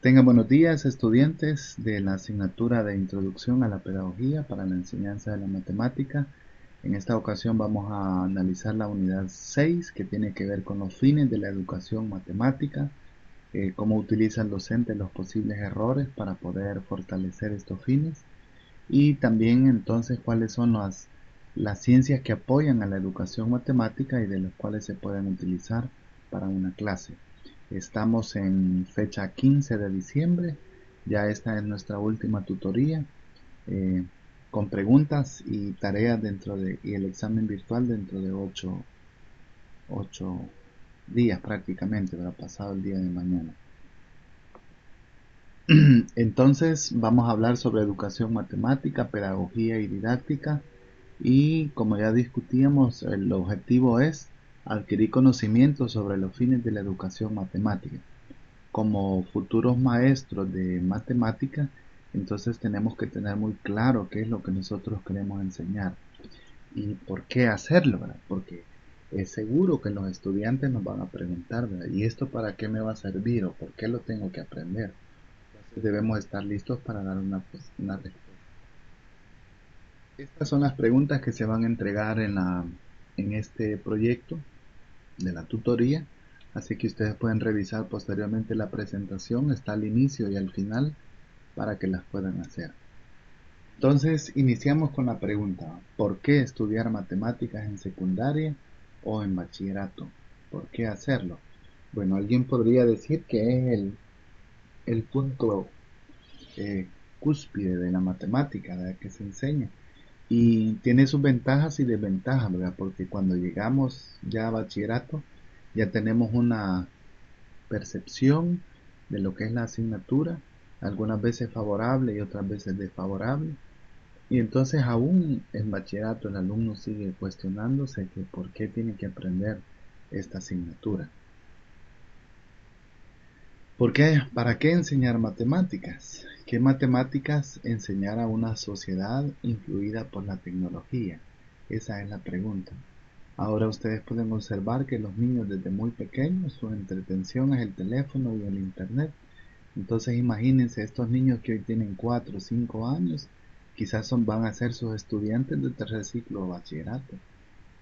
Tengan buenos días, estudiantes de la asignatura de Introducción a la Pedagogía para la Enseñanza de la Matemática. En esta ocasión vamos a analizar la unidad 6, que tiene que ver con los fines de la educación matemática, cómo utiliza el docente los posibles errores para poder fortalecer estos fines, y también entonces cuáles son las ciencias que apoyan a la educación matemática y de las cuales se pueden utilizar para una clase. Estamos en fecha 15 de diciembre, ya esta es nuestra última tutoría, eh, con preguntas y tareas y el examen virtual dentro de 8 días prácticamente, habrá pasado el día de mañana. Entonces vamos a hablar sobre educación matemática, pedagogía y didáctica, y como ya discutíamos, el objetivo es adquirir conocimientos sobre los fines de la educación matemática. Como futuros maestros de matemática, entonces tenemos que tener muy claro qué es lo que nosotros queremos enseñar y por qué hacerlo, ¿verdad? Porque es seguro que los estudiantes nos van a preguntar, ¿verdad? ¿Y esto para qué me va a servir o por qué lo tengo que aprender? Entonces debemos estar listos para dar una respuesta. Estas son las preguntas que se van a entregar en este proyecto de la tutoría, así que ustedes pueden revisar posteriormente la presentación, está al inicio y al final para que las puedan hacer. Entonces, iniciamos con la pregunta: ¿por qué estudiar matemáticas en secundaria o en bachillerato? ¿Por qué hacerlo? Bueno, alguien podría decir que es el punto eh, cúspide de la matemática, ¿verdad?, que se enseña. Y tiene sus ventajas y desventajas, ¿verdad? Porque cuando llegamos ya a bachillerato, ya tenemos una percepción de lo que es la asignatura, algunas veces favorable y otras veces desfavorable. Y entonces aún en bachillerato el alumno sigue cuestionándose que por qué tiene que aprender esta asignatura. ¿Por qué? ¿Para qué enseñar matemáticas? ¿Qué matemáticas enseñar a una sociedad influida por la tecnología? Esa es la pregunta. Ahora ustedes pueden observar que los niños desde muy pequeños su entretención es el teléfono y el internet. Entonces imagínense estos niños que hoy tienen 4 o 5 años, quizás van a ser sus estudiantes de tercer ciclo o bachillerato.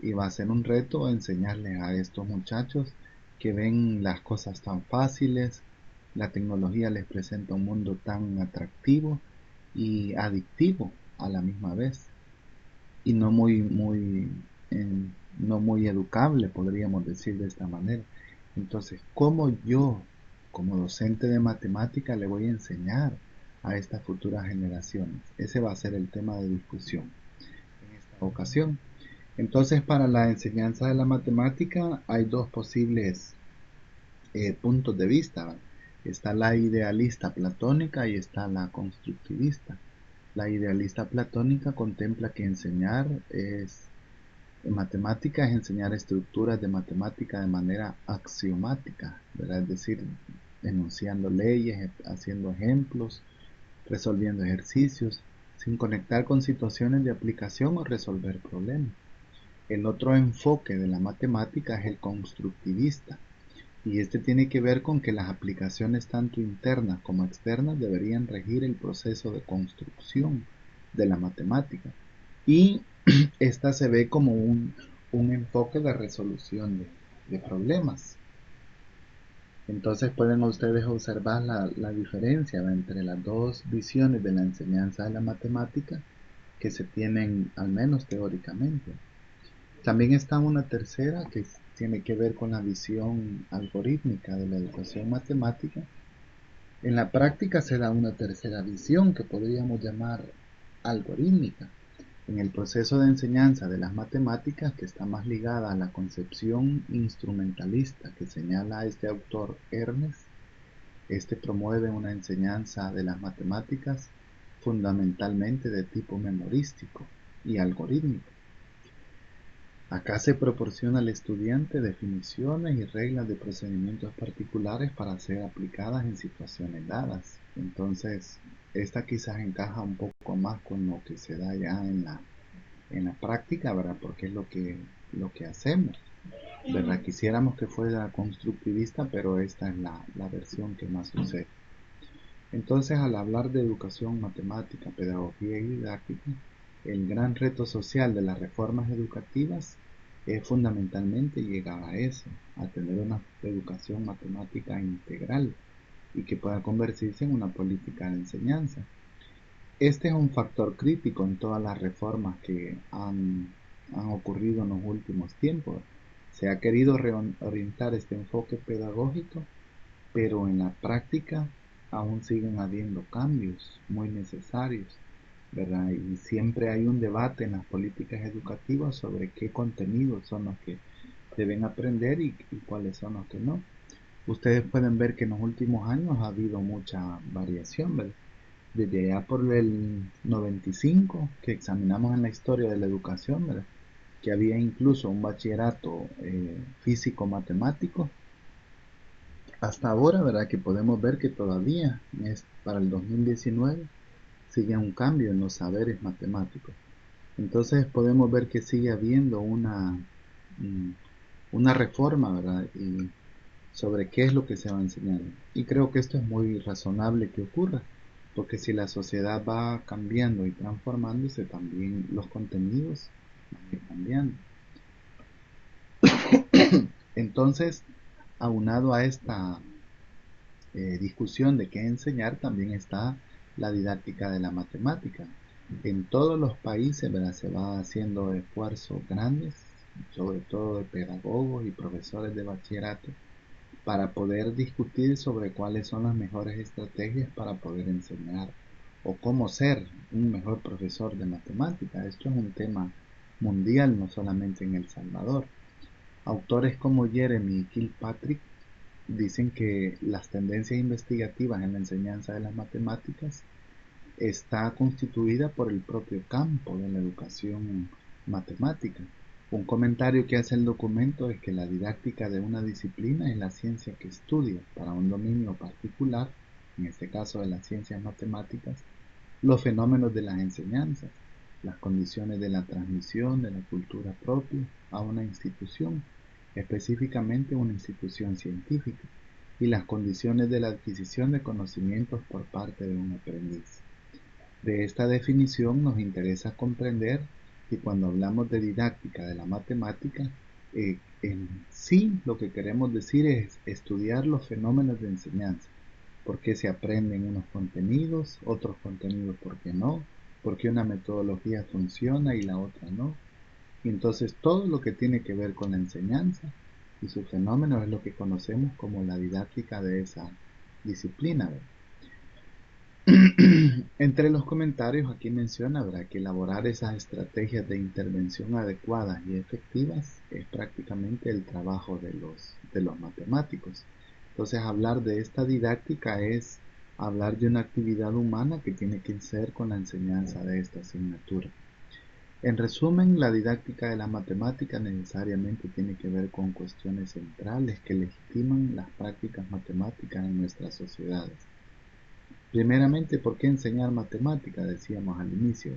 Y va a ser un reto enseñarles a estos muchachos que ven las cosas tan fáciles, la tecnología les presenta un mundo tan atractivo y adictivo a la misma vez, y eh, no muy educable, podríamos decir de esta manera. Entonces, ¿cómo yo, como docente de matemática, le voy a enseñar a estas futuras generaciones? Ese va a ser el tema de discusión en esta ocasión. Entonces, para la enseñanza de la matemática hay dos posibles puntos de vista, ¿verdad? Está la idealista platónica y está la constructivista. La idealista platónica contempla que enseñar matemática es enseñar estructuras de matemática de manera axiomática, ¿verdad? Es decir, enunciando leyes, haciendo ejemplos, resolviendo ejercicios, sin conectar con situaciones de aplicación o resolver problemas. El otro enfoque de la matemática es el constructivista, y este tiene que ver con que las aplicaciones tanto internas como externas deberían regir el proceso de construcción de la matemática. Y esta se ve como un enfoque de resolución de problemas. Entonces pueden ustedes observar la diferencia entre las dos visiones de la enseñanza de la matemática que se tienen, al menos teóricamente. También está una tercera que tiene que ver con la visión algorítmica de la educación matemática. En la práctica se da una tercera visión que podríamos llamar algorítmica. En el proceso de enseñanza de las matemáticas, que está más ligada a la concepción instrumentalista que señala este autor Ernest, este promueve una enseñanza de las matemáticas fundamentalmente de tipo memorístico y algorítmico. Acá se proporciona al estudiante definiciones y reglas de procedimientos particulares para ser aplicadas en situaciones dadas. Entonces, esta quizás encaja un poco más con lo que se da ya en la práctica, ¿verdad? Porque es lo que hacemos, ¿verdad? Quisiéramos que fuera constructivista, pero esta es la versión que más sucede. Entonces, al hablar de educación matemática, pedagogía y didáctica, el gran reto social de las reformas educativas es fundamentalmente llegar a eso, a tener una educación matemática integral y que pueda convertirse en una política de enseñanza. Este es un factor crítico en todas las reformas que han ocurrido en los últimos tiempos. Se ha querido reorientar este enfoque pedagógico, pero en la práctica aún siguen habiendo cambios muy necesarios, ¿verdad? Y siempre hay un debate en las políticas educativas sobre qué contenidos son los que deben aprender y cuáles son los que no. Ustedes pueden ver que en los últimos años ha habido mucha variación, ¿verdad? Desde allá por el 95, que examinamos en la historia de la educación, ¿verdad? Que había incluso un bachillerato físico-matemático, hasta ahora, ¿verdad? Que podemos ver que todavía es para el 2019 sigue un cambio en los saberes matemáticos. Entonces podemos ver que sigue habiendo mm, una reforma, ¿verdad? Y sobre qué es lo que se va a enseñar. Y creo que esto es muy razonable que ocurra, porque si la sociedad va cambiando y transformándose, también los contenidos van a ir cambiando. Entonces, aunado a esta discusión de qué enseñar, también está la didáctica de la matemática. En todos los países, ¿verdad? Se va haciendo esfuerzos grandes, sobre todo de pedagogos y profesores de bachillerato, para poder discutir sobre cuáles son las mejores estrategias para poder enseñar o cómo ser un mejor profesor de matemática. Esto es un tema mundial, no solamente en El Salvador. Autores como Jeremy y Kilpatrick dicen que las tendencias investigativas en la enseñanza de las matemáticas está constituida por el propio campo de la educación matemática. Un comentario que hace el documento es que la didáctica de una disciplina es la ciencia que estudia para un dominio particular, en este caso de las ciencias matemáticas, los fenómenos de las enseñanzas, las condiciones de la transmisión de la cultura propia a una institución, específicamente una institución científica, y las condiciones de la adquisición de conocimientos por parte de un aprendiz. De esta definición nos interesa comprender que cuando hablamos de didáctica de la matemática, en sí lo que queremos decir es estudiar los fenómenos de enseñanza, por qué se aprenden otros contenidos por qué no, por qué una metodología funciona y la otra no. Y entonces todo lo que tiene que ver con la enseñanza y sus fenómenos es lo que conocemos como la didáctica de esa disciplina, ¿verdad? Entre los comentarios aquí menciona, ¿verdad?, que elaborar esas estrategias de intervención adecuadas y efectivas es prácticamente el trabajo de los matemáticos. Entonces, hablar de esta didáctica es hablar de una actividad humana que tiene que ser con la enseñanza de esta asignatura. En resumen, la didáctica de la matemática necesariamente tiene que ver con cuestiones centrales que legitiman las prácticas matemáticas en nuestras sociedades. Primeramente, ¿por qué enseñar matemática? Decíamos al inicio.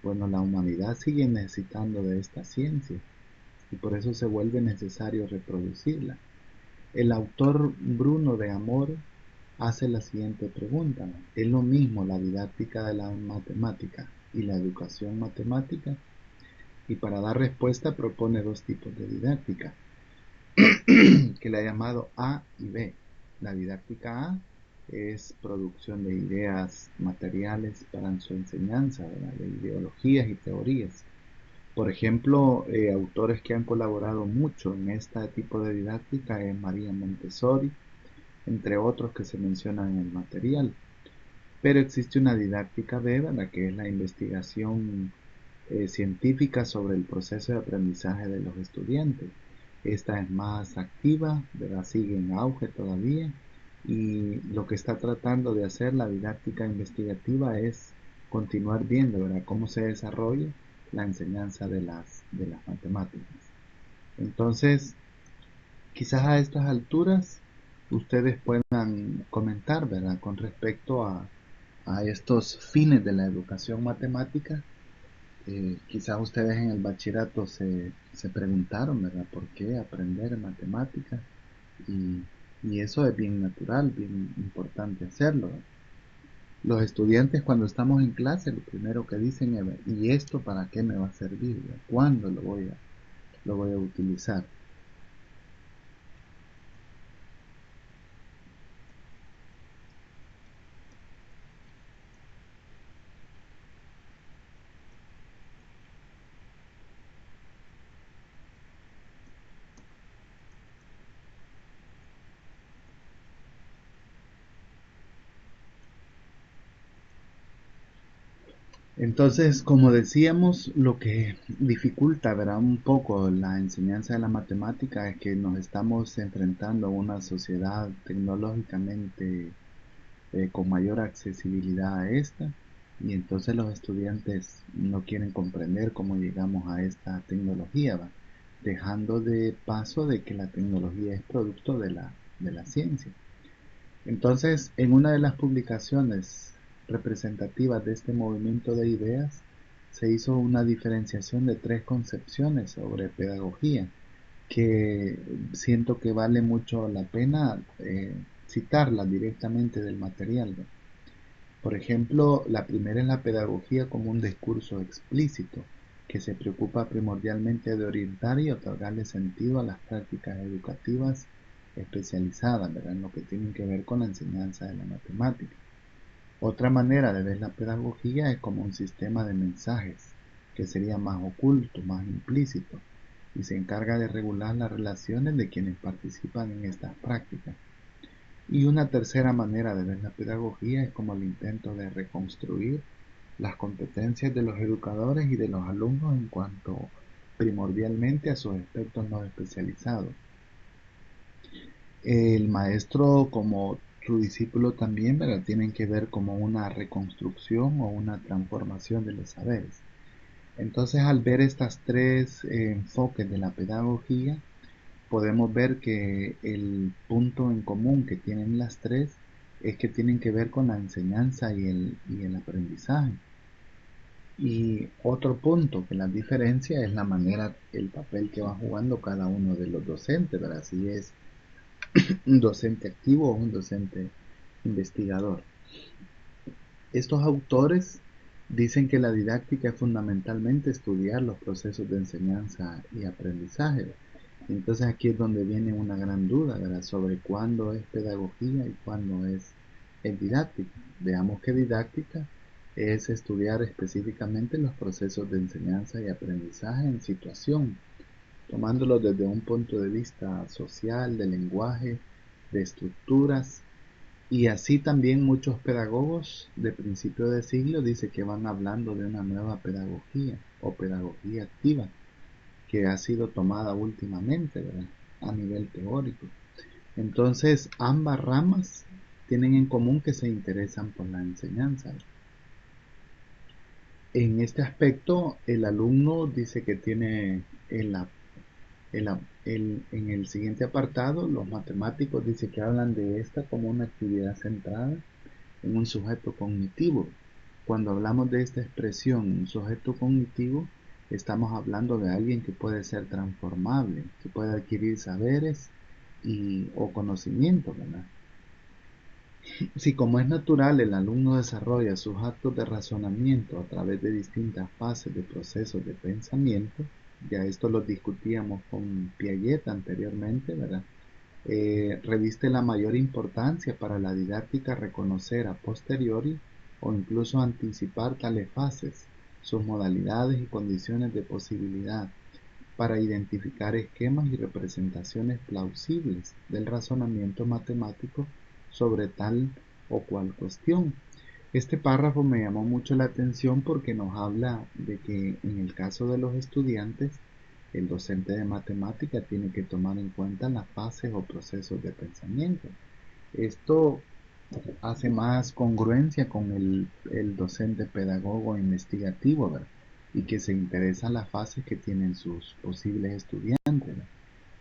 Bueno, la humanidad sigue necesitando de esta ciencia y por eso se vuelve necesario reproducirla. El autor Bruno de Amor hace la siguiente pregunta: ¿es lo mismo la didáctica de la matemática y la educación matemática? Y para dar respuesta propone dos tipos de didáctica, que le ha llamado A y B. La didáctica A es producción de ideas materiales para su enseñanza, ¿verdad?, de ideologías y teorías. Por ejemplo, autores que han colaborado mucho en este tipo de didáctica es María Montessori, entre otros que se mencionan en el material. Pero existe una didáctica B, ¿verdad?, que es la investigación científica sobre el proceso de aprendizaje de los estudiantes. Esta es más activa, ¿verdad?, sigue en auge todavía, y lo que está tratando de hacer la didáctica investigativa es continuar viendo, ¿verdad?, cómo se desarrolla la enseñanza de las matemáticas. Entonces, quizás a estas alturas ustedes puedan comentar, ¿verdad?, con respecto a estos fines de la educación matemática. Quizás ustedes en el bachillerato se preguntaron, ¿verdad?, por qué aprender matemáticas, y, y eso es bien natural, bien importante hacerlo, ¿verdad? Los estudiantes cuando estamos en clase lo primero que dicen es: ¿y esto para qué me va a servir? ¿Cuándo lo voy a utilizar? Entonces, como decíamos, lo que dificulta, ¿verdad?, un poco la enseñanza de la matemática es que nos estamos enfrentando a una sociedad tecnológicamente con mayor accesibilidad a esta, y entonces los estudiantes no quieren comprender cómo llegamos a esta tecnología, ¿va?, dejando de paso de que la tecnología es producto de la ciencia. Entonces, en una de las publicaciones representativas de este movimiento de ideas, se hizo una diferenciación de tres concepciones sobre pedagogía, que siento que vale mucho la pena citarlas directamente del material. Por ejemplo, la primera es la pedagogía como un discurso explícito, que se preocupa primordialmente de orientar y otorgarle sentido a las prácticas educativas especializadas, ¿verdad?, en lo que tienen que ver con la enseñanza de la matemática. Otra manera de ver la pedagogía es como un sistema de mensajes, que sería más oculto, más implícito, y se encarga de regular las relaciones de quienes participan en estas prácticas. Y una tercera manera de ver la pedagogía es como el intento de reconstruir las competencias de los educadores y de los alumnos en cuanto primordialmente a sus aspectos no especializados. El maestro como su discípulo también, ¿verdad?, tienen que ver como una reconstrucción o una transformación de los saberes. Entonces, al ver estas tres enfoques de la pedagogía, podemos ver que el punto en común que tienen las tres es que tienen que ver con la enseñanza y el aprendizaje. Y otro punto que las diferencia es la manera, el papel que va jugando cada uno de los docentes, ¿verdad? Si es un docente activo o un docente investigador. Estos autores dicen que la didáctica es fundamentalmente estudiar los procesos de enseñanza y aprendizaje. Entonces aquí es donde viene una gran duda, ¿verdad?, sobre cuándo es pedagogía y cuándo es didáctica. Veamos que didáctica es estudiar específicamente los procesos de enseñanza y aprendizaje en situación, tomándolo desde un punto de vista social, de lenguaje, de estructuras. Y así también muchos pedagogos de principio de siglo dicen que van hablando de una nueva pedagogía o pedagogía activa que ha sido tomada últimamente, ¿verdad?, a nivel teórico. Entonces, ambas ramas tienen en común que se interesan por la enseñanza. En este aspecto, el alumno dice que tiene en el siguiente apartado, los matemáticos dicen que hablan de esta como una actividad centrada en un sujeto cognitivo. Cuando hablamos de esta expresión, un sujeto cognitivo, estamos hablando de alguien que puede ser transformable, que puede adquirir saberes o conocimientos, ¿verdad? Si como es natural el alumno desarrolla sus actos de razonamiento a través de distintas fases de procesos de pensamiento, ya esto lo discutíamos con Piaget anteriormente, ¿verdad? Reviste la mayor importancia para la didáctica reconocer a posteriori o incluso anticipar tales fases, sus modalidades y condiciones de posibilidad, para identificar esquemas y representaciones plausibles del razonamiento matemático sobre tal o cual cuestión. Este párrafo me llamó mucho la atención porque nos habla de que en el caso de los estudiantes, el docente de matemática tiene que tomar en cuenta las fases o procesos de pensamiento. Esto hace más congruencia con el docente pedagogo investigativo, ¿verdad?, y que se interesa en las fases que tienen sus posibles estudiantes.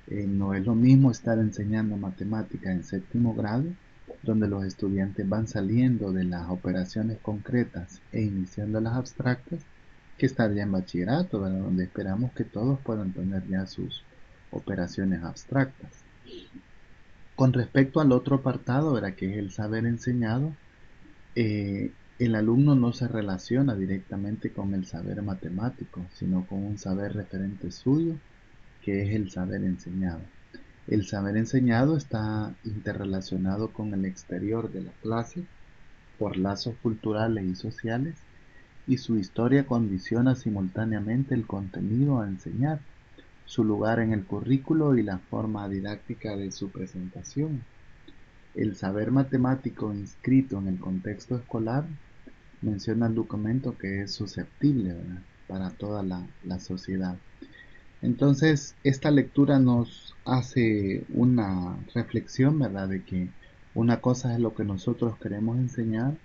No es lo mismo estar enseñando matemática en séptimo grado, donde los estudiantes van saliendo de las operaciones concretas e iniciando las abstractas, que estar ya en bachillerato, ¿verdad?, donde esperamos que todos puedan tener ya sus operaciones abstractas. Con respecto al otro apartado, ¿verdad?, que es el saber enseñado, El alumno no se relaciona directamente con el saber matemático, sino con un saber referente suyo, que es el saber enseñado. El saber enseñado está interrelacionado con el exterior de la clase por lazos culturales y sociales, y su historia condiciona simultáneamente el contenido a enseñar, su lugar en el currículo y la forma didáctica de su presentación. El saber matemático inscrito en el contexto escolar menciona el documento que es susceptible, ¿verdad?, para toda la sociedad. Entonces, esta lectura nos hace una reflexión, ¿verdad?, de que una cosa es lo que nosotros queremos enseñar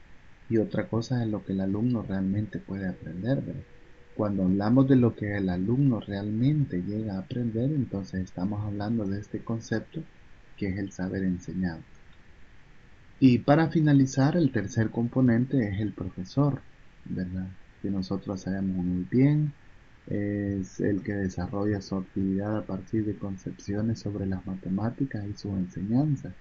y otra cosa es lo que el alumno realmente puede aprender, ¿verdad? Cuando hablamos de lo que el alumno realmente llega a aprender, entonces estamos hablando de este concepto que es el saber enseñado. Y para finalizar, el tercer componente es el profesor, ¿verdad? Que nosotros sabemos muy bien, es el que desarrolla su actividad a partir de concepciones sobre las matemáticas y su enseñanza,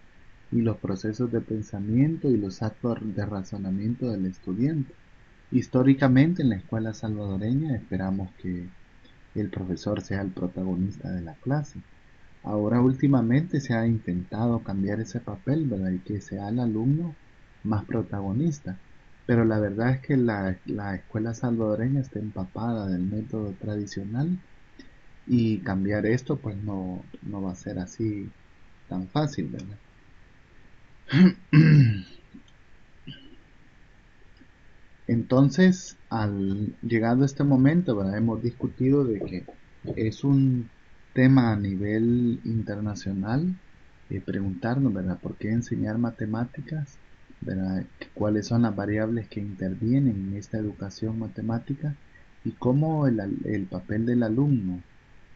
y los procesos de pensamiento y los actos de razonamiento del estudiante. Históricamente en la escuela salvadoreña esperamos que el profesor sea el protagonista de la clase. Ahora últimamente se ha intentado cambiar ese papel, ¿verdad? Y que sea el alumno más protagonista. Pero la verdad es que la escuela salvadoreña está empapada del método tradicional y cambiar esto pues no va a ser así tan fácil, ¿verdad? Entonces, llegado a este momento, ¿verdad?, hemos discutido de que es un tema a nivel internacional, preguntarnos, ¿verdad?, por qué enseñar matemáticas, ¿verdad?, cuáles son las variables que intervienen en esta educación matemática y cómo el papel del alumno,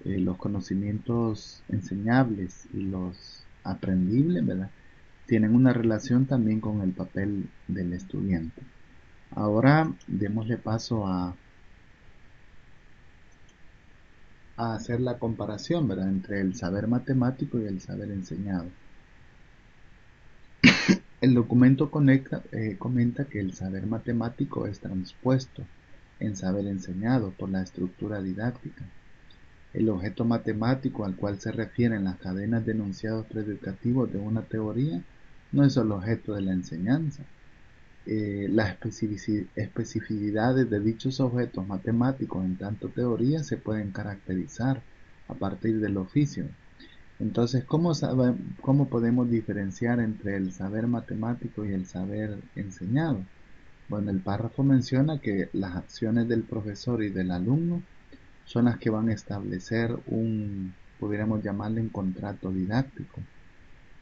los conocimientos enseñables y los aprendibles, ¿verdad?, tienen una relación también con el papel del estudiante. Ahora démosle paso a hacer la comparación, ¿verdad?, entre el saber matemático y el saber enseñado. El documento comenta que el saber matemático es transpuesto en saber enseñado por la estructura didáctica. El objeto matemático al cual se refieren las cadenas de enunciados predicativos de una teoría no es el objeto de la enseñanza. Las especificidades de dichos objetos matemáticos en tanto teoría se pueden caracterizar a partir del oficio. Entonces, ¿cómo podemos diferenciar entre el saber matemático y el saber enseñado? Bueno, el párrafo menciona que las acciones del profesor y del alumno son las que van a establecer pudiéramos llamarle un contrato didáctico,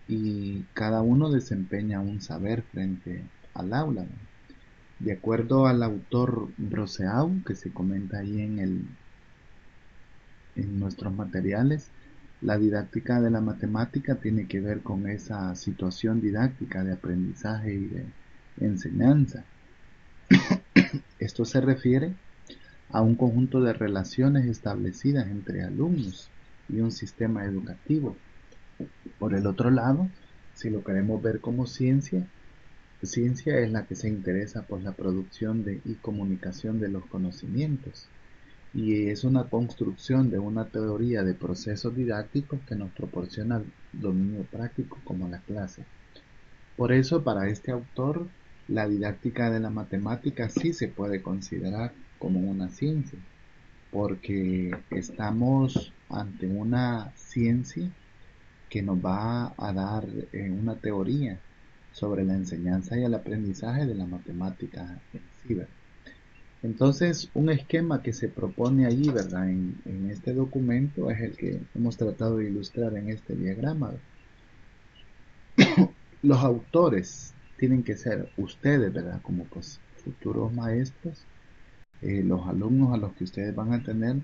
y cada uno desempeña un saber frente al aula, ¿no? De acuerdo al autor Broseau, que se comenta ahí en nuestros materiales, la didáctica de la matemática tiene que ver con esa situación didáctica de aprendizaje y de enseñanza. Esto se refiere a un conjunto de relaciones establecidas entre alumnos y un sistema educativo. Por el otro lado, si lo queremos ver como ciencia, ciencia es la que se interesa por la producción y comunicación de los conocimientos, y es una construcción de una teoría de procesos didácticos que nos proporciona dominio práctico como la clase. Por eso, para este autor, la didáctica de la matemática sí se puede considerar como una ciencia, porque estamos ante una ciencia que nos va a dar una teoría sobre la enseñanza y el aprendizaje de la matemática en sí, ¿verdad? Entonces, un esquema que se propone allí, ¿verdad?, en este documento es el que hemos tratado de ilustrar en este diagrama. Los autores tienen que ser ustedes, ¿verdad?, como pues futuros maestros, los alumnos a los que ustedes van a tener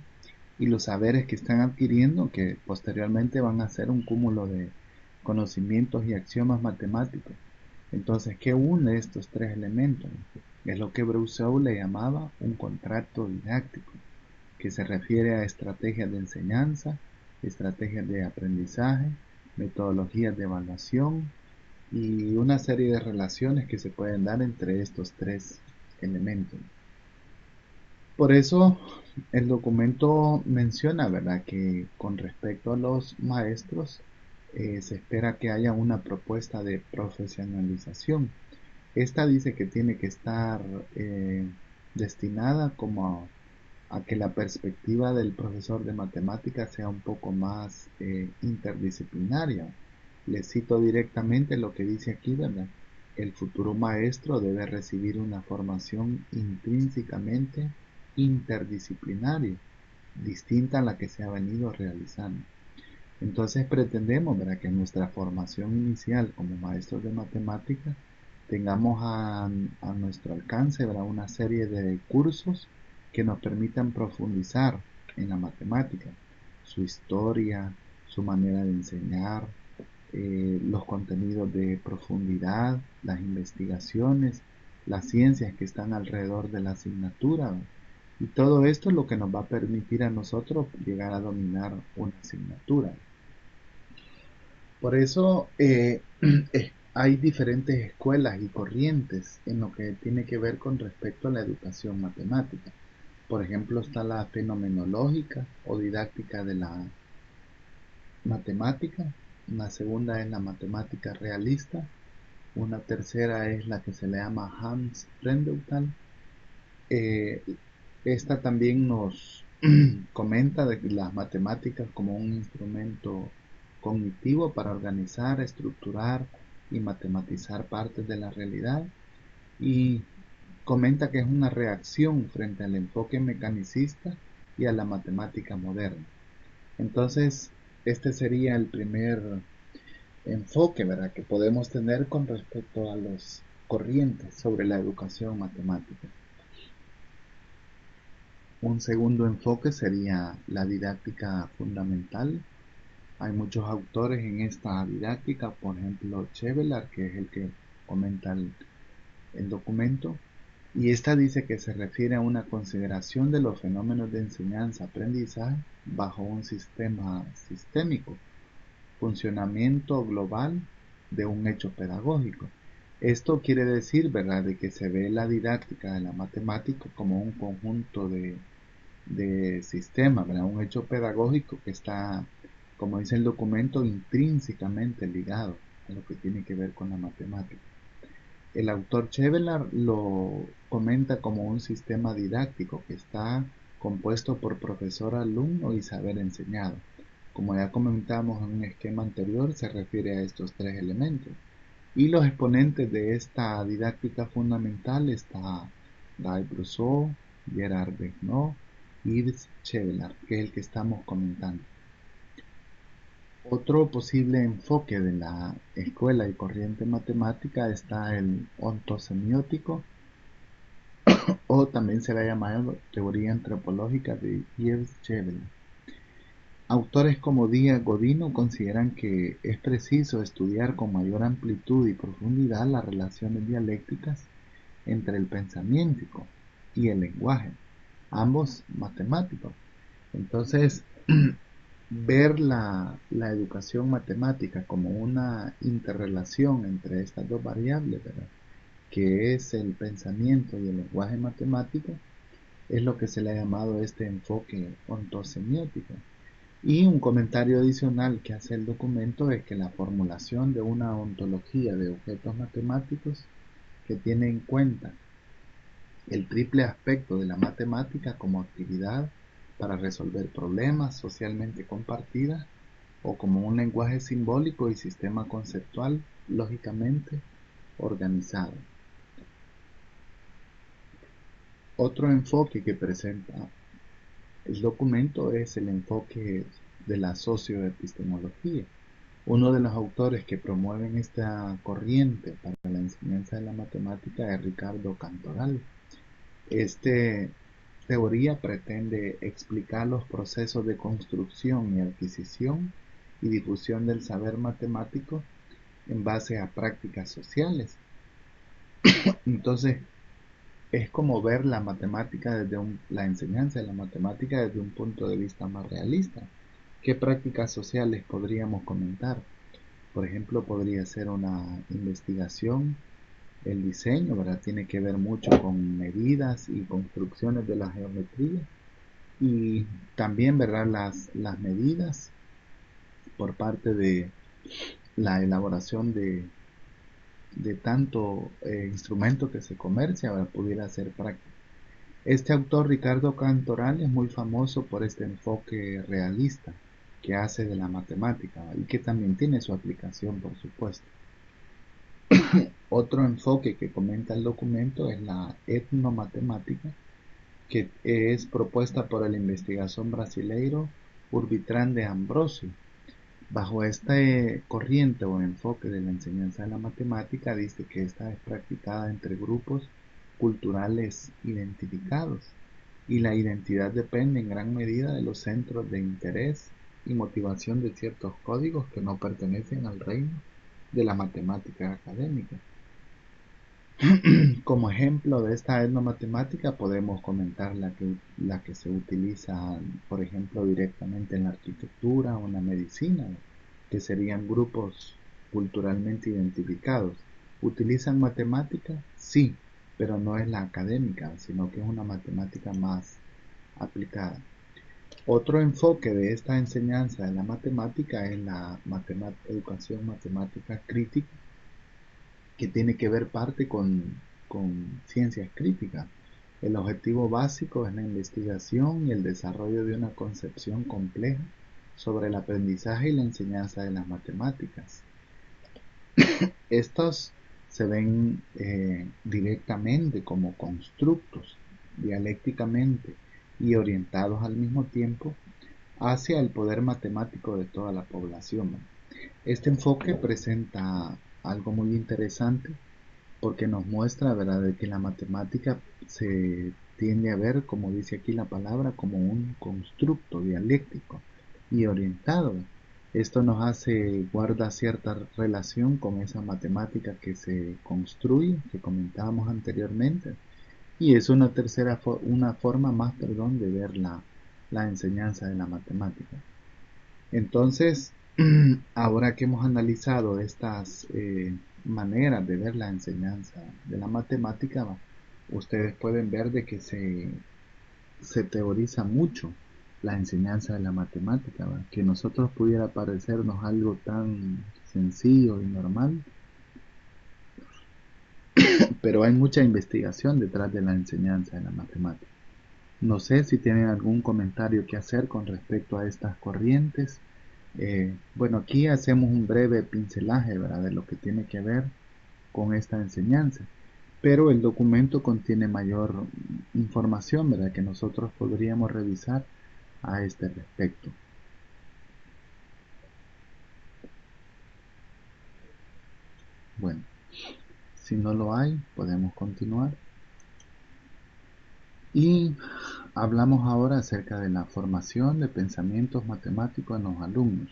y los saberes que están adquiriendo, que posteriormente van a ser un cúmulo de conocimientos y axiomas matemáticos. Entonces, ¿qué une estos tres elementos? Es lo que Brousseau le llamaba un contrato didáctico, que se refiere a estrategias de enseñanza, estrategias de aprendizaje, metodologías de evaluación y una serie de relaciones que se pueden dar entre estos tres elementos. Por eso el documento menciona, ¿verdad?, que con respecto a los maestros se espera que haya una propuesta de profesionalización. Esta dice que tiene que estar destinada como a que la perspectiva del profesor de matemáticas sea un poco más interdisciplinaria. Le cito directamente lo que dice aquí, ¿verdad? El futuro maestro debe recibir una formación intrínsecamente interdisciplinaria, distinta a la que se ha venido realizando. Entonces pretendemos, ¿verdad?, que en nuestra formación inicial como maestros de matemáticas tengamos a nuestro alcance, ¿verdad?, una serie de cursos que nos permitan profundizar en la matemática, su historia, su manera de enseñar, los contenidos de profundidad, las investigaciones, las ciencias que están alrededor de la asignatura. Y todo esto es lo que nos va a permitir a nosotros llegar a dominar una asignatura. Por eso hay diferentes escuelas y corrientes en lo que tiene que ver con respecto a la educación matemática. Por ejemplo, está la fenomenológica o didáctica de la matemática. Una segunda es la matemática realista. Una tercera es la que se le llama Hans Frendelthal. Eh, Esta también nos comenta de las matemáticas como un instrumento cognitivo para organizar, estructurar y matematizar partes de la realidad, y comenta que es una reacción frente al enfoque mecanicista y a la matemática moderna. Entonces, este sería el primer enfoque, ¿verdad?, que podemos tener con respecto a los corrientes sobre la educación matemática. Un segundo enfoque sería la didáctica fundamental. Hay muchos autores en esta didáctica, por ejemplo, Chevelar, que es el que comenta el documento, y esta dice que se refiere a una consideración de los fenómenos de enseñanza-aprendizaje bajo un sistema sistémico, funcionamiento global de un hecho pedagógico. Esto quiere decir, ¿verdad?, de que se ve la didáctica de la matemática como un conjunto de sistema, ¿verdad?, un hecho pedagógico que está, como dice el documento, intrínsecamente ligado a lo que tiene que ver con la matemática. El autor Chevelar lo comenta como un sistema didáctico que está compuesto por profesor, alumno y saber enseñado. Como ya comentamos en un esquema anterior, se refiere a estos tres elementos. Y los exponentes de esta didáctica fundamental está Guy Brousseau, Gerard Begnot y Yves Chevelar, que es el que estamos comentando. Otro posible enfoque de la escuela y corriente matemática está el ontosemiótico, o también se le ha llamado teoría antropológica de Yves Chevelar. Autores como Díaz Godino consideran que es preciso estudiar con mayor amplitud y profundidad las relaciones dialécticas entre el pensamiento y el lenguaje, ambos matemáticos. Entonces, ver la educación matemática como una interrelación entre estas dos variables, ¿verdad?, que es el pensamiento y el lenguaje matemático, es lo que se le ha llamado este enfoque ontosemiótico. Y un comentario adicional que hace el documento es que la formulación de una ontología de objetos matemáticos que tiene en cuenta el triple aspecto de la matemática como actividad para resolver problemas socialmente compartidas o como un lenguaje simbólico y sistema conceptual lógicamente organizado. Otro enfoque que presenta el documento es el enfoque de la socioepistemología. Uno de los autores que promueven esta corriente para la enseñanza de la matemática es Ricardo Cantoral. Esta teoría pretende explicar los procesos de construcción y adquisición y difusión del saber matemático en base a prácticas sociales. Entonces, es como ver la matemática la enseñanza de la matemática desde un punto de vista más realista. ¿Qué prácticas sociales podríamos comentar? Por ejemplo, podría ser una investigación. El diseño, ¿verdad? Tiene que ver mucho con medidas y construcciones de la geometría y también, ¿verdad? Las medidas por parte de la elaboración de tanto instrumento que se comercia, ¿verdad? Pudiera ser práctico. Este autor, Ricardo Cantoral, es muy famoso por este enfoque realista que hace de la matemática, ¿verdad? Y que también tiene su aplicación, por supuesto. Otro enfoque que comenta el documento es la etnomatemática, que es propuesta por el investigador brasileiro Urbitrán de Ambrosio. Bajo esta corriente o enfoque de la enseñanza de la matemática, dice que esta es practicada entre grupos culturales identificados y la identidad depende en gran medida de los centros de interés y motivación de ciertos códigos que no pertenecen al reino de la matemática académica. Como ejemplo de esta etnomatemática podemos comentar la que se utiliza, por ejemplo, directamente en la arquitectura o en la medicina, que serían grupos culturalmente identificados. ¿Utilizan matemática? Sí, pero no es la académica, sino que es una matemática más aplicada. Otro enfoque de esta enseñanza de la matemática es la educación matemática crítica, que tiene que ver parte con ciencias críticas. El objetivo básico es la investigación y el desarrollo de una concepción compleja sobre el aprendizaje y la enseñanza de las matemáticas. Estos se ven directamente como constructos, dialécticamente y orientados al mismo tiempo hacia el poder matemático de toda la población. Este enfoque presenta algo muy interesante porque nos muestra, ¿verdad?, de que la matemática se tiende a ver, como dice aquí la palabra, como un constructo dialéctico y orientado. Esto nos hace, guarda cierta relación con esa matemática que se construye, que comentábamos anteriormente, y es una forma más, perdón, de ver la enseñanza de la matemática. Entonces, ahora que hemos analizado estas maneras de ver la enseñanza de la matemática, ustedes pueden ver de que se teoriza mucho la enseñanza de la matemática, ¿va? Que nosotros pudiera parecernos algo tan sencillo y normal, pero hay mucha investigación detrás de la enseñanza de la matemática. No sé si tienen algún comentario que hacer con respecto a estas corrientes. Bueno, aquí hacemos un breve pincelaje, ¿verdad?, de lo que tiene que ver con esta enseñanza, pero el documento contiene mayor información, ¿verdad?, que nosotros podríamos revisar a este respecto. Bueno, si no lo hay, podemos continuar. Y hablamos ahora acerca de la formación de pensamientos matemáticos en los alumnos.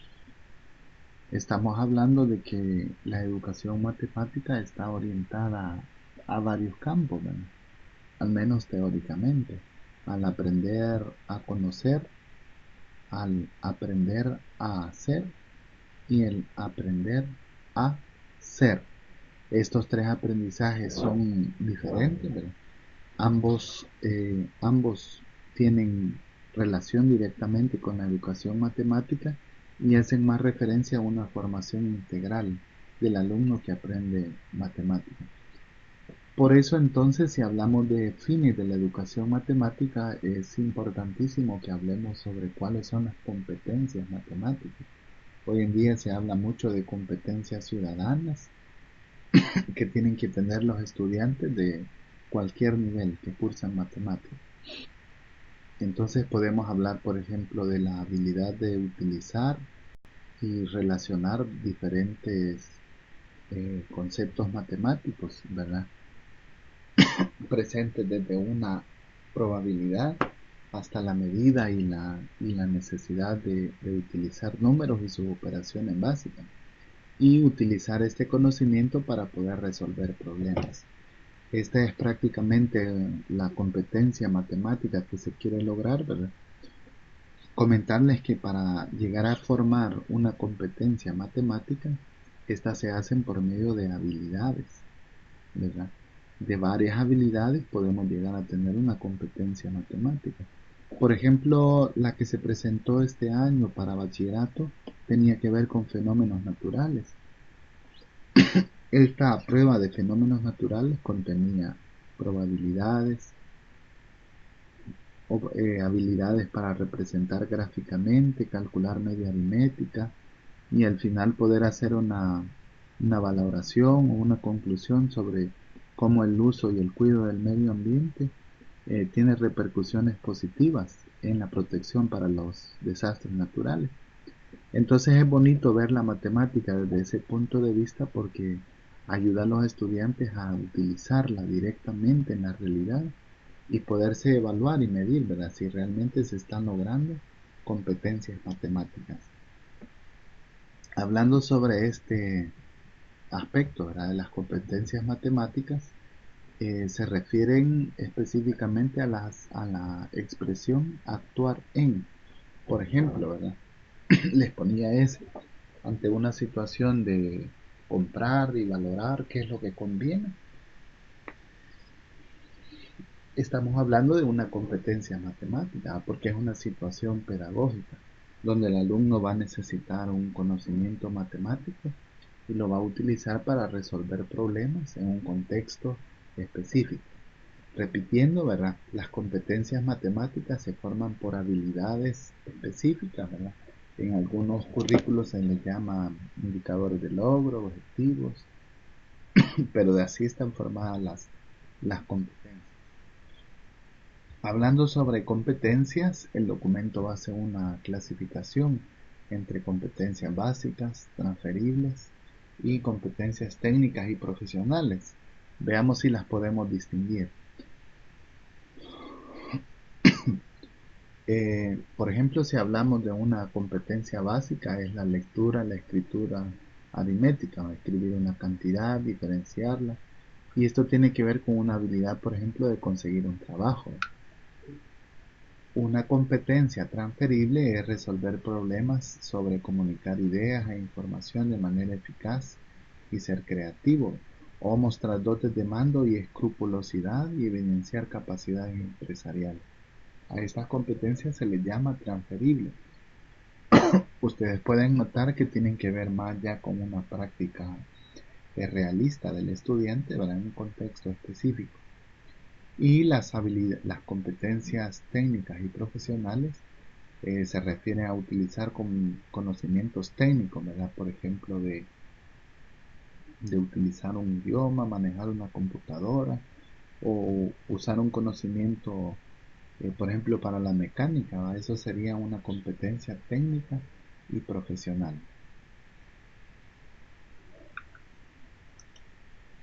Estamos hablando de que la educación matemática está orientada a varios campos, ¿verdad?, al menos teóricamente, al aprender a conocer, al aprender a hacer y el aprender a ser. Estos tres aprendizajes son diferentes, ¿verdad? Ambos tienen relación directamente con la educación matemática y hacen más referencia a una formación integral del alumno que aprende matemáticas. Por eso entonces, si hablamos de fines de la educación matemática, es importantísimo que hablemos sobre cuáles son las competencias matemáticas. Hoy en día se habla mucho de competencias ciudadanas que tienen que tener los estudiantes de cualquier nivel que cursan matemáticas. Entonces podemos hablar, por ejemplo, de la habilidad de utilizar y relacionar diferentes conceptos matemáticos, ¿verdad?, presentes desde una probabilidad hasta la medida y la necesidad de utilizar números y sus operaciones básicas y utilizar este conocimiento para poder resolver problemas. Esta es prácticamente la competencia matemática que se quiere lograr, ¿verdad? Comentarles que para llegar a formar una competencia matemática Estas se hacen por medio de habilidades, ¿verdad? De varias habilidades podemos llegar a tener una competencia matemática. Por ejemplo, la que se presentó este año para bachillerato tenía que ver con fenómenos naturales. Esta prueba de fenómenos naturales contenía probabilidades, habilidades para representar gráficamente, calcular media aritmética y al final poder hacer una valoración o una conclusión sobre cómo el uso y el cuidado del medio ambiente tiene repercusiones positivas en la protección para los desastres naturales. Entonces es bonito ver la matemática desde ese punto de vista porque ayuda a los estudiantes a utilizarla directamente en la realidad y poderse evaluar y medir, ¿verdad? Si realmente se están logrando competencias matemáticas. Hablando sobre este aspecto, ¿verdad? De las competencias matemáticas, se refieren específicamente a la expresión actuar en. Por ejemplo, ¿verdad? Les ponía ese ante una situación de comprar y valorar qué es lo que conviene. Estamos hablando de una competencia matemática porque es una situación pedagógica donde el alumno va a necesitar un conocimiento matemático y lo va a utilizar para resolver problemas en un contexto específico. Repitiendo, ¿verdad? Las competencias matemáticas se forman por habilidades específicas, ¿verdad? En algunos currículos se les llama indicadores de logro, objetivos, pero de así están formadas las competencias. Hablando sobre competencias, el documento hace una clasificación entre competencias básicas, transferibles y competencias técnicas y profesionales. Veamos si las podemos distinguir. Por ejemplo, si hablamos de una competencia básica, es la lectura, la escritura aritmética, o escribir una cantidad, diferenciarla. Y esto tiene que ver con una habilidad, por ejemplo, de conseguir un trabajo. Una competencia transferible es resolver problemas sobre comunicar ideas e información de manera eficaz y ser creativo, o mostrar dotes de mando y escrupulosidad y evidenciar capacidades empresariales. A estas competencias se les llama transferible. Ustedes pueden notar que tienen que ver más ya con una práctica realista del estudiante, ¿verdad? En un contexto específico. Y las competencias técnicas y profesionales se refieren a utilizar conocimientos técnicos, ¿verdad? Por ejemplo, de utilizar un idioma, manejar una computadora o usar un conocimiento, por ejemplo, para la mecánica, ¿va? Eso sería una competencia técnica y profesional.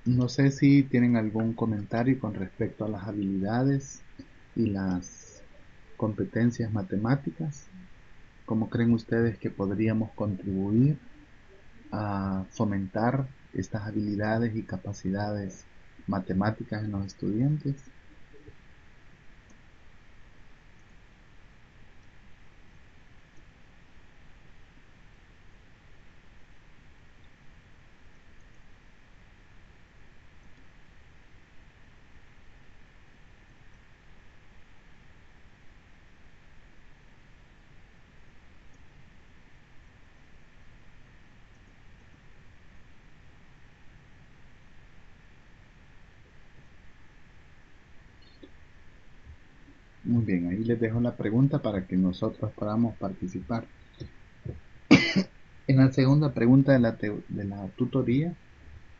No sé si tienen algún comentario con respecto a las habilidades y las competencias matemáticas. ¿Cómo creen ustedes que podríamos contribuir a fomentar estas habilidades y capacidades matemáticas en los estudiantes? Muy bien, ahí les dejo la pregunta para que nosotros podamos participar. En la segunda pregunta de la tutoría,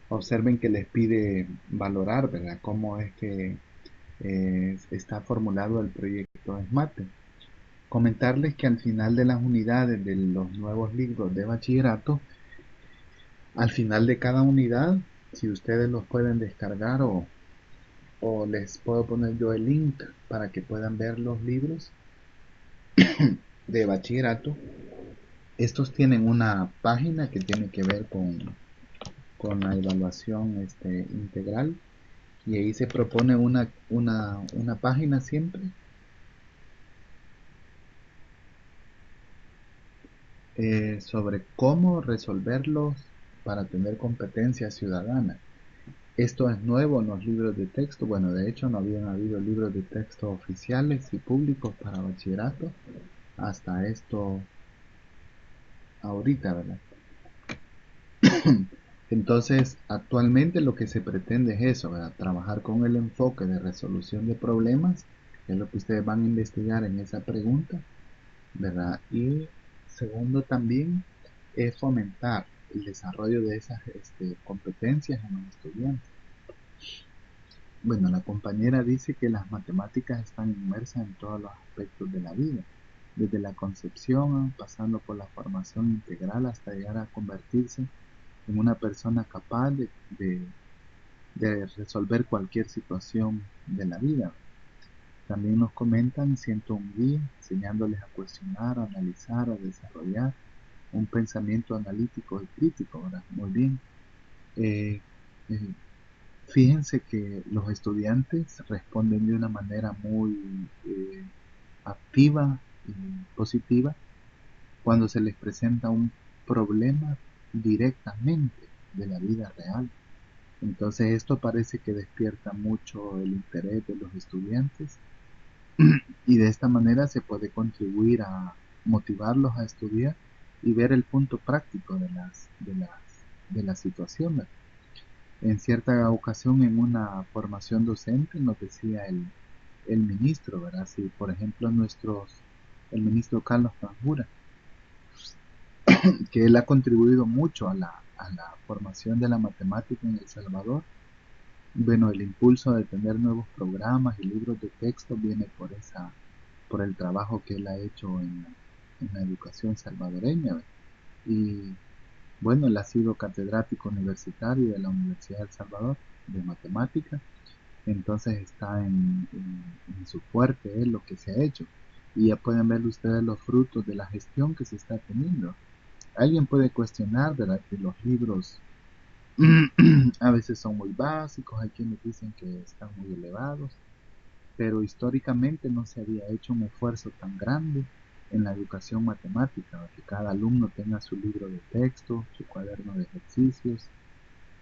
observen que les pide valorar, ¿verdad? Cómo es que está formulado el proyecto SMATE. Comentarles que al final de las unidades de los nuevos libros de bachillerato, al final de cada unidad, si ustedes los pueden descargar o les puedo poner yo el link para que puedan ver los libros de bachillerato. Estos tienen una página que tiene que ver con la evaluación integral y ahí se propone una página siempre sobre cómo resolverlos para tener competencia ciudadana. Esto es nuevo en los libros de texto. Bueno, de hecho no habían habido libros de texto oficiales y públicos para bachillerato hasta esto ahorita, ¿verdad? Entonces, actualmente lo que se pretende es eso, ¿verdad? Trabajar con el enfoque de resolución de problemas, que es lo que ustedes van a investigar en esa pregunta, ¿verdad? Y segundo también es fomentar el desarrollo de esas competencias en los estudiantes. Bueno, la compañera dice que las matemáticas están inmersas en todos los aspectos de la vida, desde la concepción, pasando por la formación integral hasta llegar a convertirse en una persona capaz de resolver cualquier situación de la vida. También nos comentan, siento un guía, enseñándoles a cuestionar, a analizar, a desarrollar un pensamiento analítico y crítico, ¿verdad? Muy bien. Eh, eh, Fíjense que los estudiantes responden de una manera muy activa y positiva cuando se les presenta un problema directamente de la vida real. Entonces esto parece que despierta mucho el interés de los estudiantes y de esta manera se puede contribuir a motivarlos a estudiar y ver el punto práctico de la situación. En cierta ocasión en una formación docente nos decía el ministro, ¿verdad? Si por ejemplo el ministro Carlos Panjura, que él ha contribuido mucho a la formación de la matemática en El Salvador. Bueno, el impulso de tener nuevos programas y libros de texto viene por el trabajo que él ha hecho en la educación salvadoreña. Y bueno, él ha sido catedrático universitario de la Universidad de El Salvador de matemática, entonces está en su fuerte lo que se ha hecho. Y ya pueden ver ustedes los frutos de la gestión que se está teniendo. Alguien puede cuestionar, ¿verdad?, que los libros a veces son muy básicos, hay quienes dicen que están muy elevados, pero históricamente no se había hecho un esfuerzo tan grande en la educación matemática, que cada alumno tenga su libro de texto, su cuaderno de ejercicios,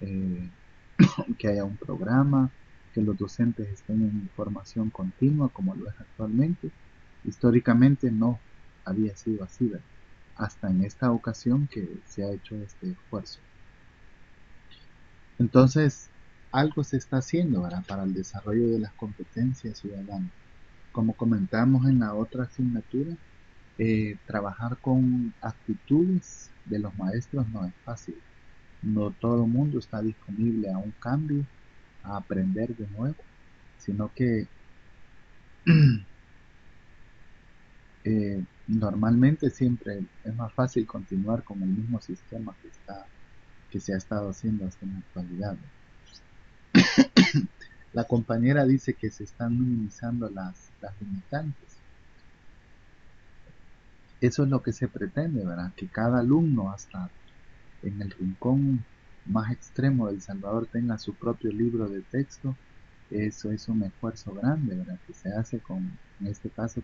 eh, que haya un programa, que los docentes estén en formación continua como lo es actualmente. Históricamente no había sido así, ¿verdad?, hasta en esta ocasión que se ha hecho este esfuerzo. Entonces, algo se está haciendo, ¿verdad?, para el desarrollo de las competencias ciudadanas. Como comentamos en la otra asignatura, trabajar con actitudes de los maestros no es fácil. No todo el mundo está disponible a un cambio, a aprender de nuevo, sino que normalmente siempre es más fácil continuar con el mismo sistema que se ha estado haciendo hasta en la actualidad. La compañera dice que se están minimizando las limitantes. Eso es lo que se pretende, ¿verdad? Que cada alumno, hasta en el rincón más extremo de El Salvador, tenga su propio libro de texto. Eso es un esfuerzo grande, ¿verdad?, que se hace en este caso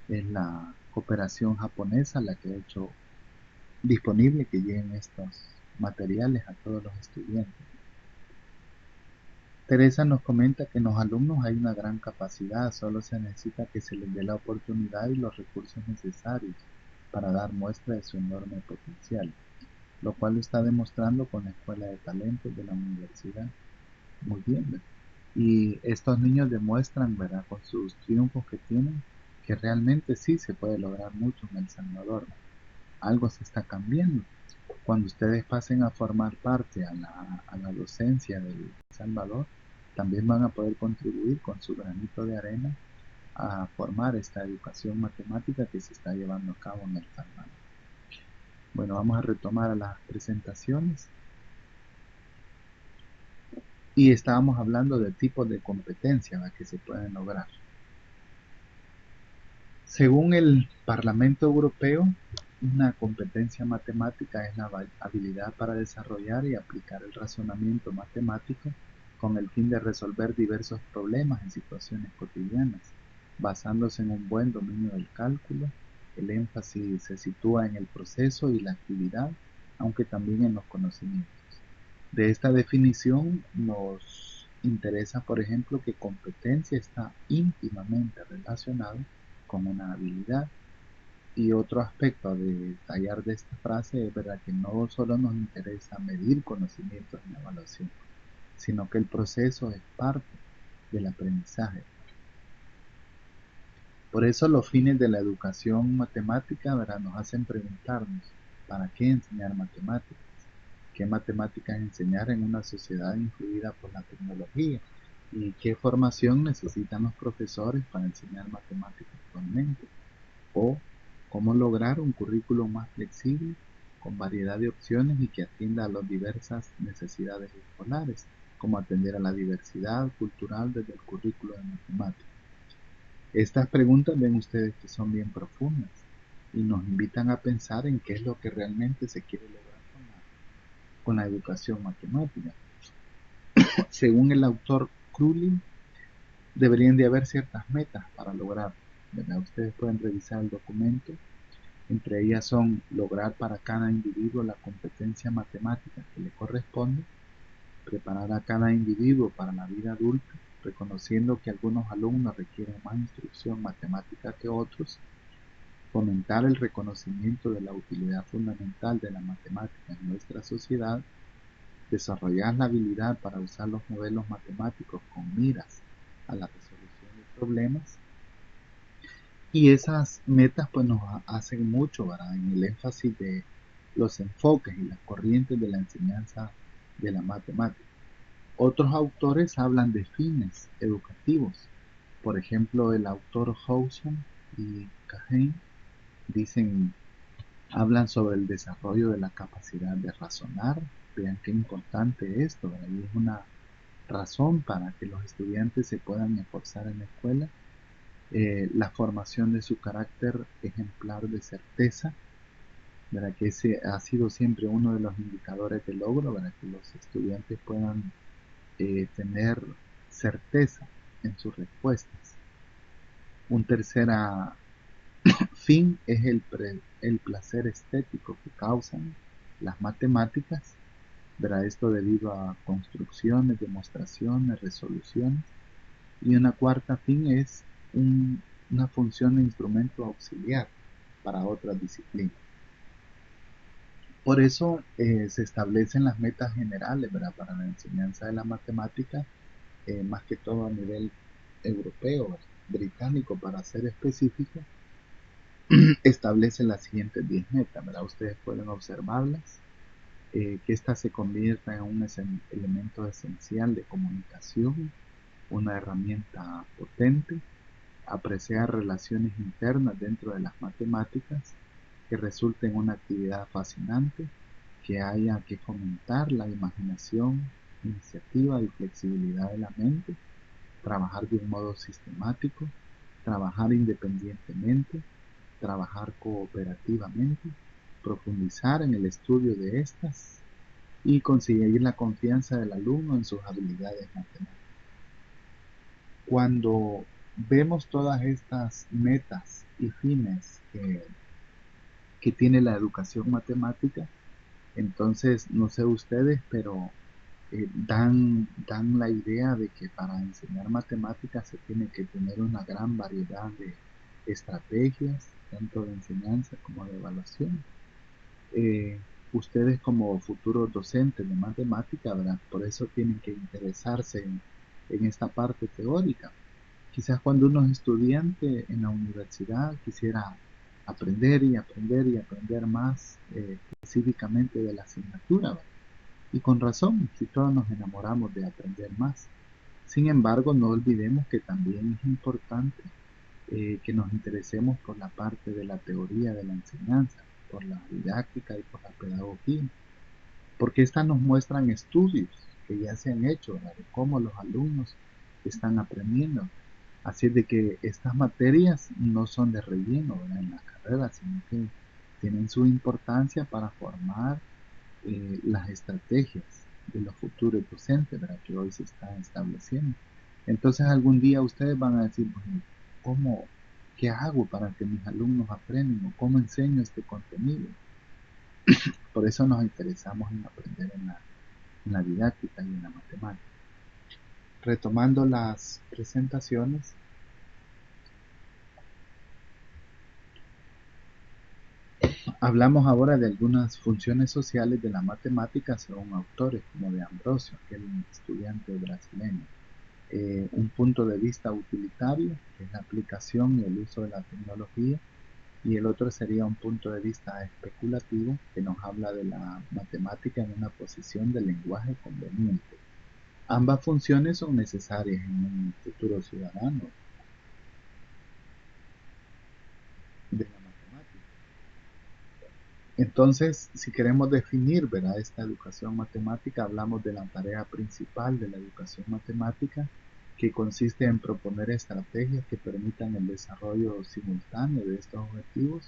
es la cooperación japonesa la que ha hecho disponible que lleguen estos materiales a todos los estudiantes. Teresa nos comenta que en los alumnos hay una gran capacidad, solo se necesita que se les dé la oportunidad y los recursos necesarios para dar muestra de su enorme potencial, lo cual lo está demostrando con la Escuela de Talentos de la universidad. Muy bien, ¿verdad? Y estos niños demuestran, ¿verdad?, con sus triunfos que tienen, que realmente sí se puede lograr mucho en El Salvador. Algo se está cambiando. Cuando ustedes pasen a formar parte a la docencia del Salvador, también van a poder contribuir con su granito de arena a formar esta educación matemática que se está llevando a cabo en El Salvador. Bueno, vamos a retomar a las presentaciones. Y estábamos hablando de tipos de competencia que se pueden lograr. Según el Parlamento Europeo, una competencia matemática es la habilidad para desarrollar y aplicar el razonamiento matemático con el fin de resolver diversos problemas en situaciones cotidianas, basándose en un buen dominio del cálculo. El énfasis se sitúa en el proceso y la actividad, aunque también en los conocimientos. De esta definición nos interesa, por ejemplo, que competencia está íntimamente relacionado con una habilidad. Y otro aspecto a detallar de esta frase es verdad que no solo nos interesa medir conocimientos en la evaluación, sino que el proceso es parte del aprendizaje. Por eso los fines de la educación matemática, ¿verdad?, nos hacen preguntarnos, ¿para qué enseñar matemáticas? ¿Qué matemáticas enseñar en una sociedad influida por la tecnología? ¿Y qué formación necesitan los profesores para enseñar matemáticas actualmente? ¿O cómo lograr un currículo más flexible, con variedad de opciones y que atienda a las diversas necesidades escolares, como atender a la diversidad cultural desde el currículo de matemáticas? Estas preguntas ven ustedes que son bien profundas y nos invitan a pensar en qué es lo que realmente se quiere lograr con la educación matemática. Según el autor Crulin, deberían de haber ciertas metas para lograr, ¿verdad? Ustedes pueden revisar el documento. Entre ellas son lograr para cada individuo la competencia matemática que le corresponde, preparar a cada individuo para la vida adulta, reconociendo que algunos alumnos requieren más instrucción matemática que otros, fomentar el reconocimiento de la utilidad fundamental de la matemática en nuestra sociedad, desarrollar la habilidad para usar los modelos matemáticos con miras a la resolución de problemas. Y esas metas pues nos hacen mucho, ¿verdad?, en el énfasis de los enfoques y las corrientes de la enseñanza de la matemática. Otros autores hablan de fines educativos. Por ejemplo, el autor Howson y Kahane hablan sobre el desarrollo de la capacidad de razonar. Vean qué importante esto, ¿verdad? Y es una razón para que los estudiantes se puedan esforzar en la escuela. La formación de su carácter ejemplar de certeza, ¿verdad?, que ese ha sido siempre uno de los indicadores de logro, ¿verdad?, que los estudiantes puedan tener certeza en sus respuestas. Un tercer fin es el placer estético que causan las matemáticas, ¿verdad?, esto debido a construcciones, demostraciones, resoluciones. Y una cuarta fin es una función de instrumento auxiliar para otras disciplinas. Por eso se establecen las metas generales, ¿verdad?, para la enseñanza de la matemática, más que todo a nivel europeo, ¿verdad?, británico para ser específico, establece las siguientes 10 metas, ¿verdad? Ustedes pueden observarlas, que éstas se conviertan en un elemento esencial de comunicación, una herramienta potente, apreciar relaciones internas dentro de las matemáticas, que resulte en una actividad fascinante, que haya que fomentar la imaginación, iniciativa y flexibilidad de la mente, trabajar de un modo sistemático, trabajar independientemente, trabajar cooperativamente, profundizar en el estudio de estas y conseguir la confianza del alumno en sus habilidades matemáticas. Cuando vemos todas estas metas y fines que tiene la educación matemática, entonces, no sé ustedes, pero dan la idea de que para enseñar matemáticas se tiene que tener una gran variedad de estrategias, tanto de enseñanza como de evaluación. Ustedes como futuros docentes de matemática, ¿verdad?, por eso tienen que interesarse en esta parte teórica. Quizás cuando uno es estudiante en la universidad quisiera aprender y aprender y aprender más específicamente de la asignatura, ¿verdad? Y con razón, si todos nos enamoramos de aprender más. Sin embargo, no olvidemos que también es importante que nos interesemos por la parte de la teoría de la enseñanza, por la didáctica y por la pedagogía, porque estas nos muestran estudios que ya se han hecho, ¿verdad?, de cómo los alumnos están aprendiendo. Así de que estas materias no son de relleno, ¿verdad?, en la carrera, sino que tienen su importancia para formar las estrategias de los futuros docentes, ¿verdad?, que hoy se están estableciendo. Entonces algún día ustedes van a decir, bueno, ¿cómo, qué hago para que mis alumnos aprendan o cómo enseño este contenido? Por eso nos interesamos en aprender en la didáctica y en la matemática. Retomando las presentaciones, hablamos ahora de algunas funciones sociales de la matemática según autores como de Ambrosio, aquel estudiante brasileño. Un punto de vista utilitario, que es la aplicación y el uso de la tecnología, y el otro sería un punto de vista especulativo, que nos habla de la matemática en una posición de lenguaje conveniente. Ambas funciones son necesarias en un futuro ciudadano de la matemática. Entonces, si queremos definir, ¿verdad?, esta educación matemática, hablamos de la tarea principal de la educación matemática, que consiste en proponer estrategias que permitan el desarrollo simultáneo de estos objetivos.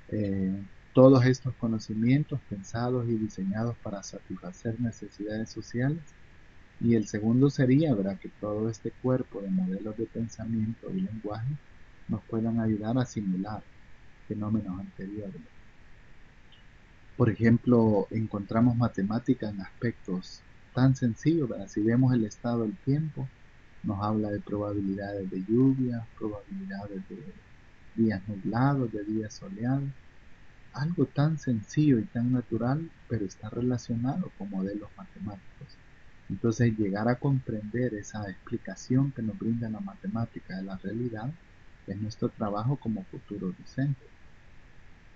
Eh, Todos estos conocimientos pensados y diseñados para satisfacer necesidades sociales. Y el segundo sería, ¿verdad?, que todo este cuerpo de modelos de pensamiento y lenguaje nos puedan ayudar a simular fenómenos anteriores. Por ejemplo, encontramos matemática en aspectos tan sencillos, ¿verdad? Si vemos el estado del tiempo, nos habla de probabilidades de lluvia, probabilidades de días nublados, de días soleados. Algo tan sencillo y tan natural, pero está relacionado con modelos matemáticos. Entonces, llegar a comprender esa explicación que nos brinda la matemática de la realidad es nuestro trabajo como futuros docentes.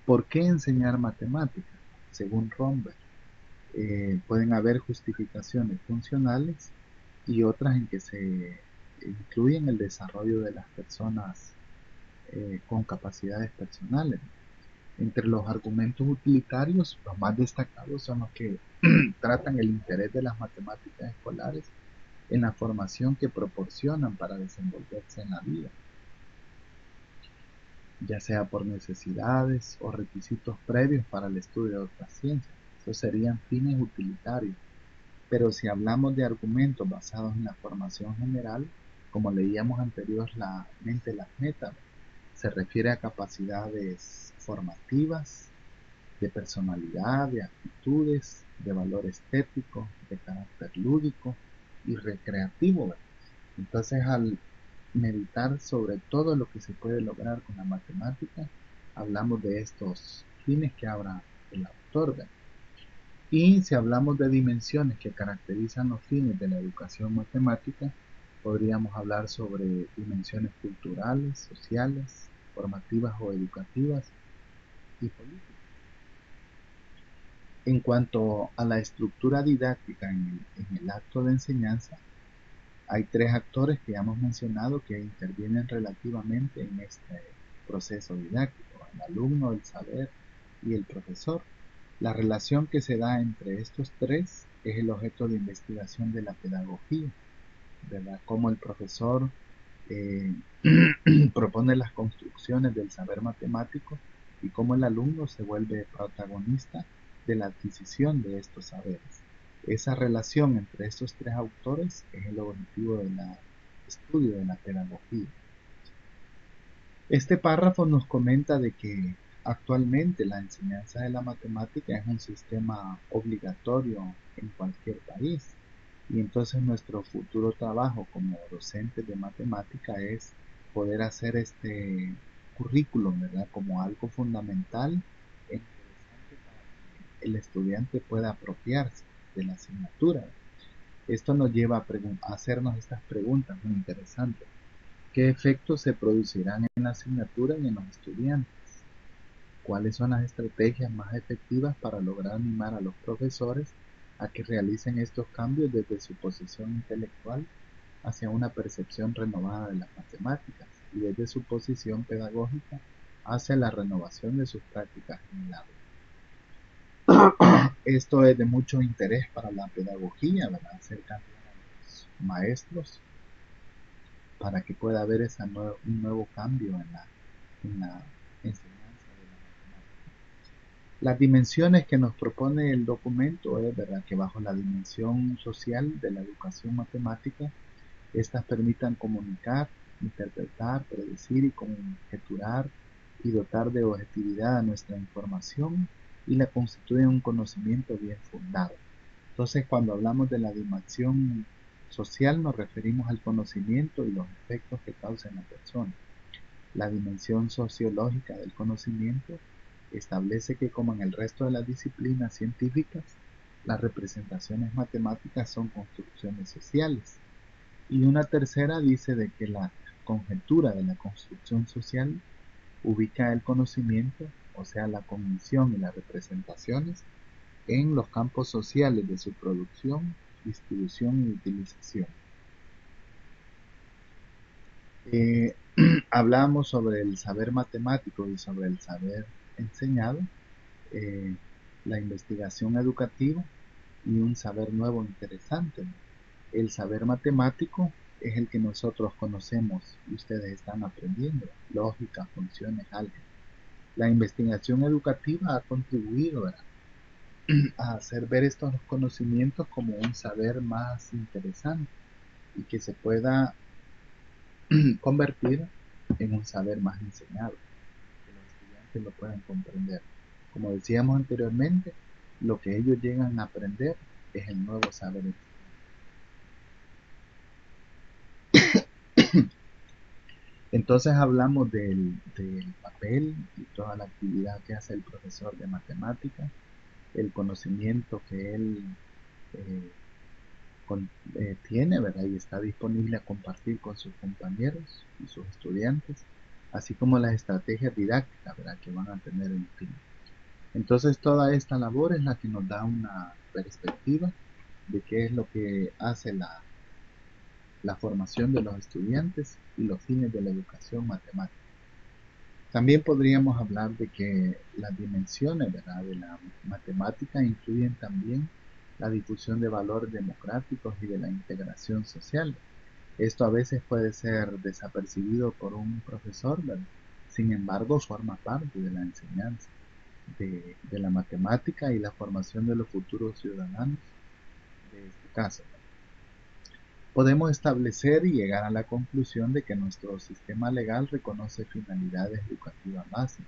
¿Por qué enseñar matemáticas? Según Romberg, pueden haber justificaciones funcionales y otras en que se incluyen el desarrollo de las personas con capacidades personales. Entre los argumentos utilitarios, los más destacados son los que tratan el interés de las matemáticas escolares en la formación que proporcionan para desenvolverse en la vida, ya sea por necesidades o requisitos previos para el estudio de otras ciencias. Esos serían fines utilitarios. Pero si hablamos de argumentos basados en la formación general, como leíamos anteriormente las metas, se refiere a capacidades formativas, de personalidad, de actitudes, de valor estético, de carácter lúdico y recreativo. Entonces, al meditar sobre todo lo que se puede lograr con la matemática, hablamos de estos fines que habla el autor. Y si hablamos de dimensiones que caracterizan los fines de la educación matemática, podríamos hablar sobre dimensiones culturales, sociales, formativas o educativas y políticas. En cuanto a la estructura didáctica en el acto de enseñanza, hay tres actores que ya hemos mencionado que intervienen relativamente en este proceso didáctico: el alumno, el saber y el profesor. La relación que se da entre estos tres es el objeto de investigación de la pedagogía, ¿verdad? Cómo el profesor eh, propone las construcciones del saber matemático y cómo el alumno se vuelve protagonista de la adquisición de estos saberes. Esa relación entre estos tres autores es el objetivo del estudio de la pedagogía. Este párrafo nos comenta de que actualmente la enseñanza de la matemática es un sistema obligatorio en cualquier país, y entonces nuestro futuro trabajo como docentes de matemática es poder hacer este currículum, ¿verdad?, como algo fundamental e interesante para que el estudiante pueda apropiarse de la asignatura. Esto nos lleva a hacernos estas preguntas muy interesantes. ¿Qué efectos se producirán en la asignatura y en los estudiantes? ¿Cuáles son las estrategias más efectivas para lograr animar a los profesores a que realicen estos cambios desde su posición intelectual hacia una percepción renovada de las matemáticas y desde su posición pedagógica hacia la renovación de sus prácticas en el aula? Esto es de mucho interés para la pedagogía, ¿verdad? Hacer cambiar a los maestros para que pueda haber un nuevo cambio en la enseñanza de la matemática. Las dimensiones que nos propone el documento es, ¿verdad?, que bajo la dimensión social de la educación matemática, estas permitan comunicar, interpretar, predecir y conjeturar y dotar de objetividad a nuestra información y la constituyen un conocimiento bien fundado. Entonces, cuando hablamos de la dimensión social, nos referimos al conocimiento y los efectos que causa en la persona. La dimensión sociológica del conocimiento establece que, como en el resto de las disciplinas científicas, las representaciones matemáticas son construcciones sociales. Y una tercera dice de que la conjetura de la construcción social ubica el conocimiento, o sea, la cognición y las representaciones, en los campos sociales de su producción, distribución y utilización. Eh, Hablamos sobre el saber matemático y sobre el saber enseñado, eh, la investigación educativa y un saber nuevo interesante. El saber matemático es el que nosotros conocemos y ustedes están aprendiendo, lógica, funciones, álgebra. La investigación educativa ha contribuido, ¿verdad?, a hacer ver estos conocimientos como un saber más interesante y que se pueda convertir en un saber más enseñado, que los estudiantes lo puedan comprender. Como decíamos anteriormente, lo que ellos llegan a aprender es el nuevo saber. Entonces hablamos del papel y toda la actividad que hace el profesor de matemáticas, el conocimiento que él eh, tiene, ¿verdad? Y está disponible a compartir con sus compañeros y sus estudiantes, así como las estrategias didácticas, ¿verdad?, que van a tener en fin. Entonces toda esta labor es la que nos da una perspectiva de qué es lo que hace la formación de los estudiantes y los fines de la educación matemática. También podríamos hablar de que las dimensiones, ¿verdad?, de la matemática incluyen también la difusión de valores democráticos y de la integración social. Esto a veces puede ser desapercibido por un profesor, ¿verdad? Sin embargo, forma parte de la enseñanza de la matemática y la formación de los futuros ciudadanos de este caso. Podemos establecer y llegar a la conclusión de que nuestro sistema legal reconoce finalidades educativas básicas.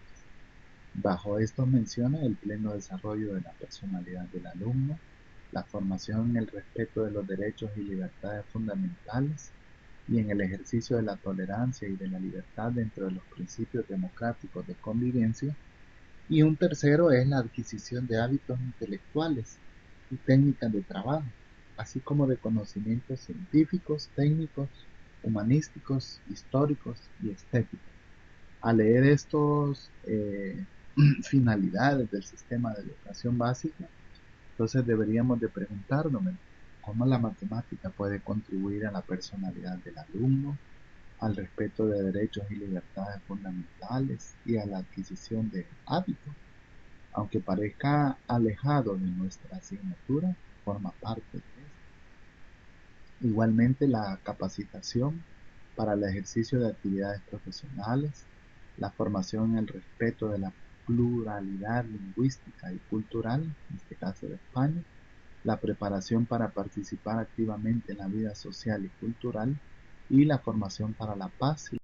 Bajo esto menciona el pleno desarrollo de la personalidad del alumno, la formación en el respeto de los derechos y libertades fundamentales y en el ejercicio de la tolerancia y de la libertad dentro de los principios democráticos de convivencia. Y un tercero es la adquisición de hábitos intelectuales y técnicas de trabajo, así como de conocimientos científicos, técnicos, humanísticos, históricos y estéticos. Al leer estos finalidades del sistema de educación básica, entonces deberíamos de preguntarnos cómo la matemática puede contribuir a la personalidad del alumno, al respeto de derechos y libertades fundamentales y a la adquisición de hábitos. Aunque parezca alejado de nuestra asignatura, forma parte de esto. Igualmente, la capacitación para el ejercicio de actividades profesionales, la formación en el respeto de la pluralidad lingüística y cultural, en este caso de España, la preparación para participar activamente en la vida social y cultural y la formación para la paz y